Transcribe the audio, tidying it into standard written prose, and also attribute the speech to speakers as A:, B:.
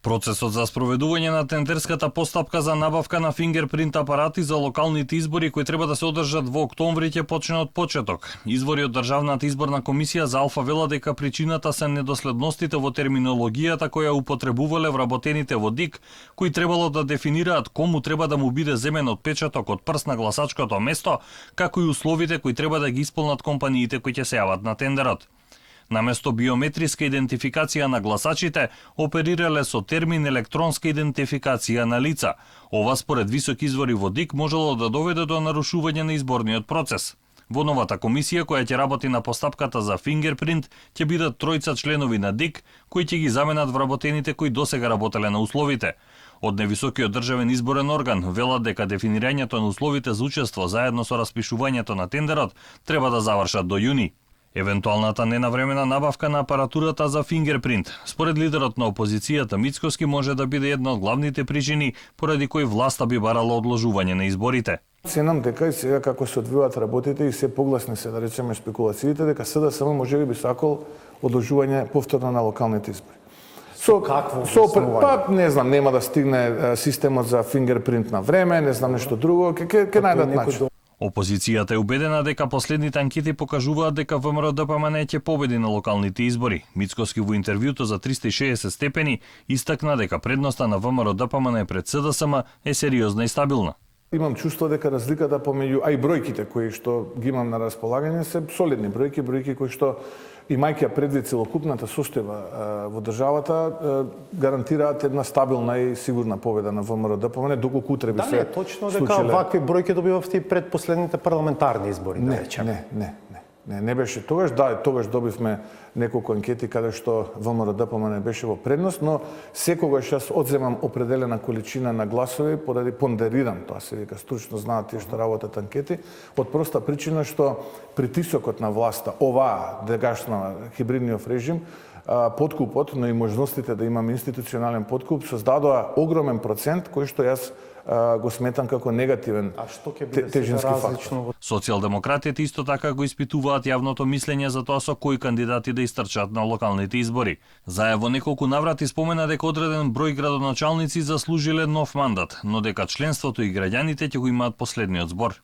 A: Процесот за спроведување на тендерската постапка за набавка на фингерпринт апарати за локалните избори кои треба да се одржат во октомври ќе почне од почеток. Извори од Државната изборна комисија за Алфа вела дека причината се недоследностите во терминологијата која употребувале вработените во ДИК, кои требало да дефинираат кому треба да му биде земен отпечаток од прст на гласачкото место, како и условите кои треба да ги исполнат компаниите кои ќе се јават на тендерот. Наместо биометриска идентификација на гласачите, оперирале со термин електронска идентификација на лица. Ова според високи извори во ДИК можело да доведе до нарушување на изборниот процес. Во новата комисија која ќе работи на постапката за фингерпринт ќе бидат тројца членови на ДИК кои ќе ги заменат вработените кои досега работеле на условите. Од невисокиот државен изборен орган велат дека дефинирањето на условите за учество заедно со распишувањето на тендерот треба да завршат до јуни. Евентуалната ненавремена набавка на апаратурата за фингерпринт, според лидерот на опозицијата Мицкоски, може да биде една од главните причини поради кои власта би барала одложување на изборите.
B: Ценам дека и сега како се одвиваат работите и се погласни се, да речеме, спекулациите, дека СДСМ можеби би сакал одложување повторно на локалните избори. Не знам, нема да стигне системот за фингерпринт на време, не знам нешто друго, ќе најдат начин.
A: Опозицијата е убедена дека последните анкети покажуваат дека ВМРО-ДПМН ќе победи на локалните избори. Мицкоски во интервјуто за 360 степени истакна дека предноста на ВМРО-ДПМН пред СДСМ е сериозна и стабилна.
B: Имам чувство дека разликата помеѓу, а и бројките кои што ги имам на располагање се солидни бројки кои што имајќи предвид целокупната состојба во државата, гарантираат една стабилна и сигурна победа на ВМРО-ДПМН, доколку утре би се
C: точно дека вакви бројки добивавте и пред последните парламентарни избори, да речеме.
B: Не беше тогаш, тогаш добивме неколку анкети каде што ВМРО-ДПМН беше во предност, но секогаш јас одземам определена количина на гласови поради пондерирам, тоа се вика, стручно знаат тие што работат анкети, од проста причина што притисокот на власта, оваа дегашна хибридниот режим, подкупот, но и можностите да имаме институционален подкуп создадоа огромен процент кој што јас го сметам како негативен тежински фактор.
A: Социјалдемократите исто така го испитуваат јавното мислење за тоа со кои кандидати да истрчат на локалните избори. Заев во неколку наврати спомена дека одреден број градоначалници заслужиле нов мандат, но дека членството и граѓаните ќе го имаат последниот збор.